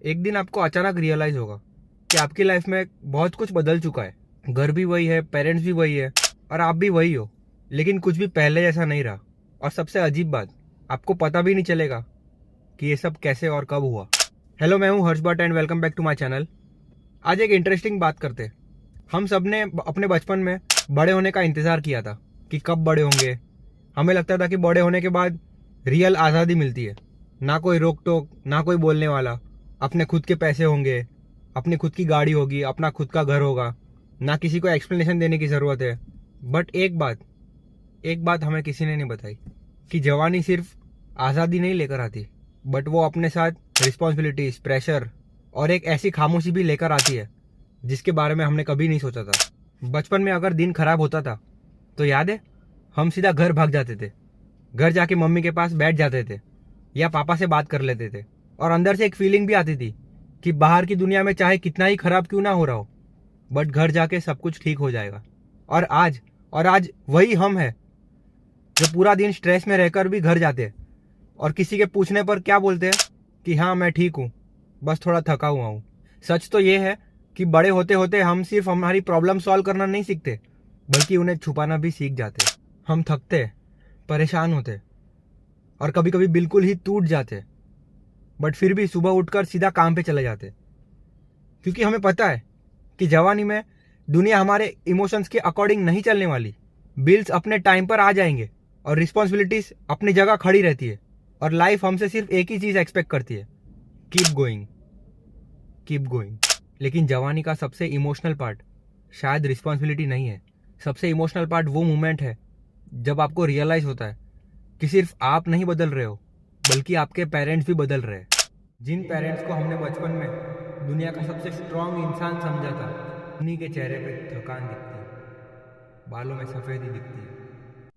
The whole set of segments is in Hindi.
एक दिन आपको अचानक रियलाइज होगा कि आपकी लाइफ में बहुत कुछ बदल चुका है। घर भी वही है, पेरेंट्स भी वही है और आप भी वही हो, लेकिन कुछ भी पहले जैसा नहीं रहा। और सबसे अजीब बात, आपको पता भी नहीं चलेगा कि ये सब कैसे और कब हुआ। हेलो, मैं हूँ Harsh Bhatt and welcome back to my channel. आज एक इंटरेस्टिंग बात करते। हम सब ने अपने बचपन में बड़े होने का इंतज़ार किया था कि कब बड़े होंगे। हमें लगता था कि बड़े होने के बाद रियल आज़ादी मिलती है, ना कोई रोक टोक, ना कोई बोलने वाला, अपने खुद के पैसे होंगे, अपनी खुद की गाड़ी होगी, अपना खुद का घर होगा, ना किसी को एक्सप्लेनेशन देने की ज़रूरत है। बट एक बात हमें किसी ने नहीं बताई कि जवानी सिर्फ आज़ादी नहीं लेकर आती, बट वो अपने साथ रिस्पॉन्सिबिलिटीज, प्रेशर और एक ऐसी खामोशी भी लेकर आती है जिसके बारे में हमने कभी नहीं सोचा था। बचपन में अगर दिन खराब होता था तो याद है, हम सीधा घर भाग जाते थे। घर जाके मम्मी के पास बैठ जाते थे या पापा से बात कर लेते थे, और अंदर से एक फीलिंग भी आती थी कि बाहर की दुनिया में चाहे कितना ही खराब क्यों ना हो रहा हो, बट घर जाके सब कुछ ठीक हो जाएगा। और आज वही हम है जो पूरा दिन स्ट्रेस में रहकर भी घर जाते हैं और किसी के पूछने पर क्या बोलते हैं कि हाँ मैं ठीक हूँ, बस थोड़ा थका हुआ हूँ। सच तो ये है कि बड़े होते होते हम सिर्फ हमारी प्रॉब्लम सॉल्व करना नहीं सीखते, बल्कि उन्हें छुपाना भी सीख जाते। हम थकते, परेशान होते और कभी कभी बिल्कुल ही टूट जाते, बट फिर भी सुबह उठकर सीधा काम पे चले जाते, क्योंकि हमें पता है कि जवानी में दुनिया हमारे इमोशंस के अकॉर्डिंग नहीं चलने वाली। बिल्स अपने टाइम पर आ जाएंगे और रिस्पॉन्सिबिलिटीज अपनी जगह खड़ी रहती है, और लाइफ हमसे सिर्फ एक ही चीज एक्सपेक्ट करती है, कीप गोइंग, कीप गोइंग। लेकिन जवानी का सबसे इमोशनल पार्ट शायद रिस्पॉन्सिबिलिटी नहीं है। सबसे इमोशनल पार्ट वो मोमेंट है जब आपको रियलाइज होता है कि सिर्फ आप नहीं बदल रहे हो, बल्कि आपके पेरेंट्स भी बदल रहे हैं। जिन पेरेंट्स को हमने बचपन में दुनिया का सबसे स्ट्रांग इंसान समझा था, उन्हीं के चेहरे पे थकान दिखती है, बालों में सफ़ेदी दिखती है,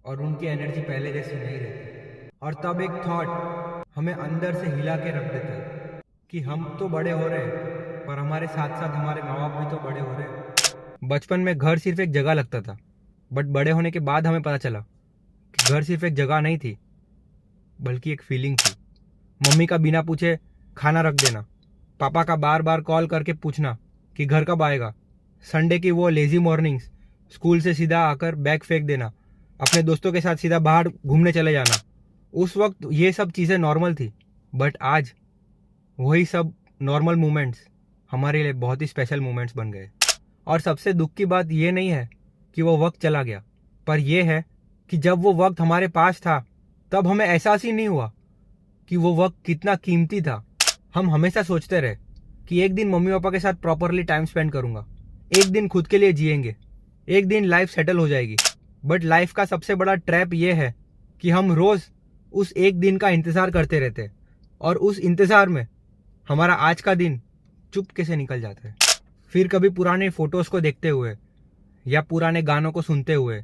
और उनकी एनर्जी पहले जैसी नहीं रहती। और तब एक थॉट हमें अंदर से हिला के रख देता है कि हम तो बड़े हो रहे हैं, पर हमारे साथ साथ हमारे माँ बाप भी तो बड़े हो रहे हैं। बचपन में घर सिर्फ एक जगह लगता था, बट बड़े होने के बाद हमें पता चला कि घर सिर्फ एक जगह नहीं थी, बल्कि एक फीलिंग थी। मम्मी का बिना पूछे खाना रख देना, पापा का बार बार कॉल करके पूछना कि घर कब आएगा, संडे की वो लेजी मॉर्निंग्स, स्कूल से सीधा आकर बैग फेंक देना, अपने दोस्तों के साथ सीधा बाहर घूमने चले जाना। उस वक्त ये सब चीज़ें नॉर्मल थी, बट आज वही सब नॉर्मल मोमेंट्स हमारे लिए बहुत ही स्पेशल मोमेंट्स बन गए। और सबसे दुख की बात ये नहीं है कि वो वक्त चला गया, पर यह है कि जब वो वक्त हमारे पास था तब हमें एहसास ही नहीं हुआ कि वो वक्त कितना कीमती था। हम हमेशा सोचते रहे कि एक दिन मम्मी पापा के साथ प्रॉपरली टाइम स्पेंड करूंगा, एक दिन खुद के लिए जिएंगे, एक दिन लाइफ सेटल हो जाएगी। बट लाइफ का सबसे बड़ा ट्रैप ये है कि हम रोज उस एक दिन का इंतजार करते रहते, और उस इंतजार में हमारा आज का दिन चुपके से निकल जाता है। फिर कभी पुराने फोटोज को देखते हुए, या पुराने गानों को सुनते हुए,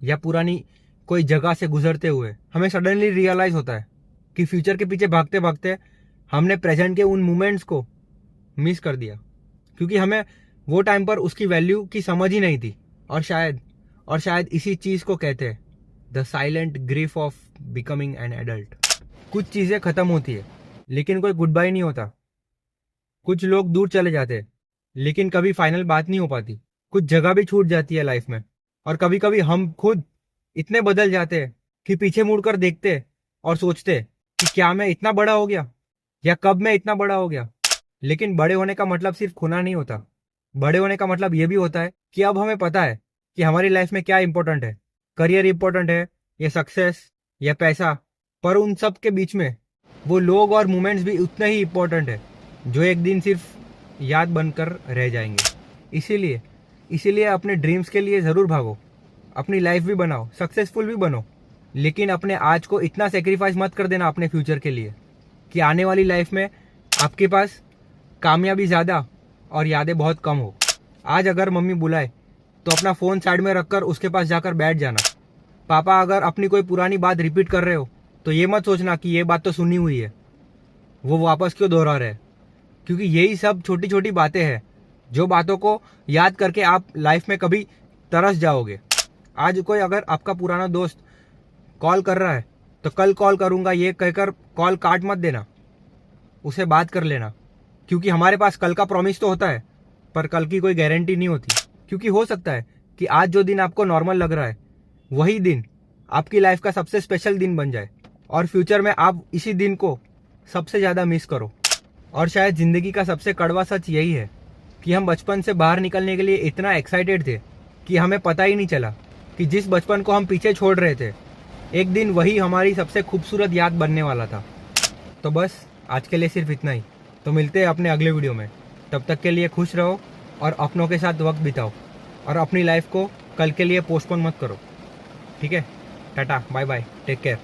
या पुरानी कोई जगह से गुजरते हुए हमें सडनली रियलाइज होता है कि फ्यूचर के पीछे भागते भागते हमने प्रेजेंट के उन मोमेंट्स को मिस कर दिया, क्योंकि हमें वो टाइम पर उसकी वैल्यू की समझ ही नहीं थी। और शायद इसी चीज़ को कहते हैं the silent grief of becoming an adult. कुछ चीज़ें खत्म होती है, लेकिन कोई गुड बाय नहीं होता। कुछ लोग दूर चले जाते हैं, लेकिन कभी फाइनल बात नहीं हो पाती। कुछ जगह भी छूट जाती है लाइफ में, और कभी कभी हम खुद इतने बदल जाते हैं कि पीछे मुड़कर देखते और सोचते कि क्या मैं इतना बड़ा हो गया, या कब मैं इतना बड़ा हो गया। लेकिन बड़े होने का मतलब सिर्फ खोना नहीं होता। बड़े होने का मतलब ये भी होता है कि अब हमें पता है कि हमारी लाइफ में क्या इंपॉर्टेंट है। करियर इंपॉर्टेंट है, या सक्सेस, या पैसा, पर उन सब के बीच में वो लोग और मोमेंट्स भी उतने ही इंपॉर्टेंट है, जो एक दिन सिर्फ याद बनकर रह जाएंगे। इसीलिए अपने ड्रीम्स के लिए ज़रूर भागो, अपनी लाइफ भी बनाओ, सक्सेसफुल भी बनो, लेकिन अपने आज को इतना सेक्रीफाइस मत कर देना अपने फ्यूचर के लिए कि आने वाली लाइफ में आपके पास कामयाबी ज़्यादा और यादें बहुत कम हो। आज अगर मम्मी बुलाए तो अपना फ़ोन साइड में रखकर उसके पास जाकर बैठ जाना। पापा अगर अपनी कोई पुरानी बात रिपीट कर रहे हो तो ये मत सोचना कि ये बात तो सुनी हुई है, वो वापस क्यों दोहरा रहे हैं, क्योंकि यही सब छोटी छोटी बातें हैं जो बातों को याद करके आप लाइफ में कभी तरस जाओगे। आज कोई अगर आपका पुराना दोस्त कॉल कर रहा है तो कल कॉल करूंगा ये कहकर कॉल काट मत देना, उसे बात कर लेना, क्योंकि हमारे पास कल का प्रॉमिस तो होता है, पर कल की कोई गारंटी नहीं होती। क्योंकि हो सकता है कि आज जो दिन आपको नॉर्मल लग रहा है वही दिन आपकी लाइफ का सबसे स्पेशल दिन बन जाए, और फ्यूचर में आप इसी दिन को सबसे ज़्यादा मिस करो। और शायद ज़िंदगी का सबसे कड़वा सच यही है कि हम बचपन से बाहर निकलने के लिए इतना एक्साइटेड थे कि हमें पता ही नहीं चला कि जिस बचपन को हम पीछे छोड़ रहे थे, एक दिन वही हमारी सबसे खूबसूरत याद बनने वाला था। तो बस आज के लिए सिर्फ इतना ही। तो मिलते हैं अपने अगले वीडियो में। तब तक के लिए खुश रहो और अपनों के साथ वक्त बिताओ, और अपनी लाइफ को कल के लिए पोस्टपोन मत करो। ठीक है, tata, bye bye, take care.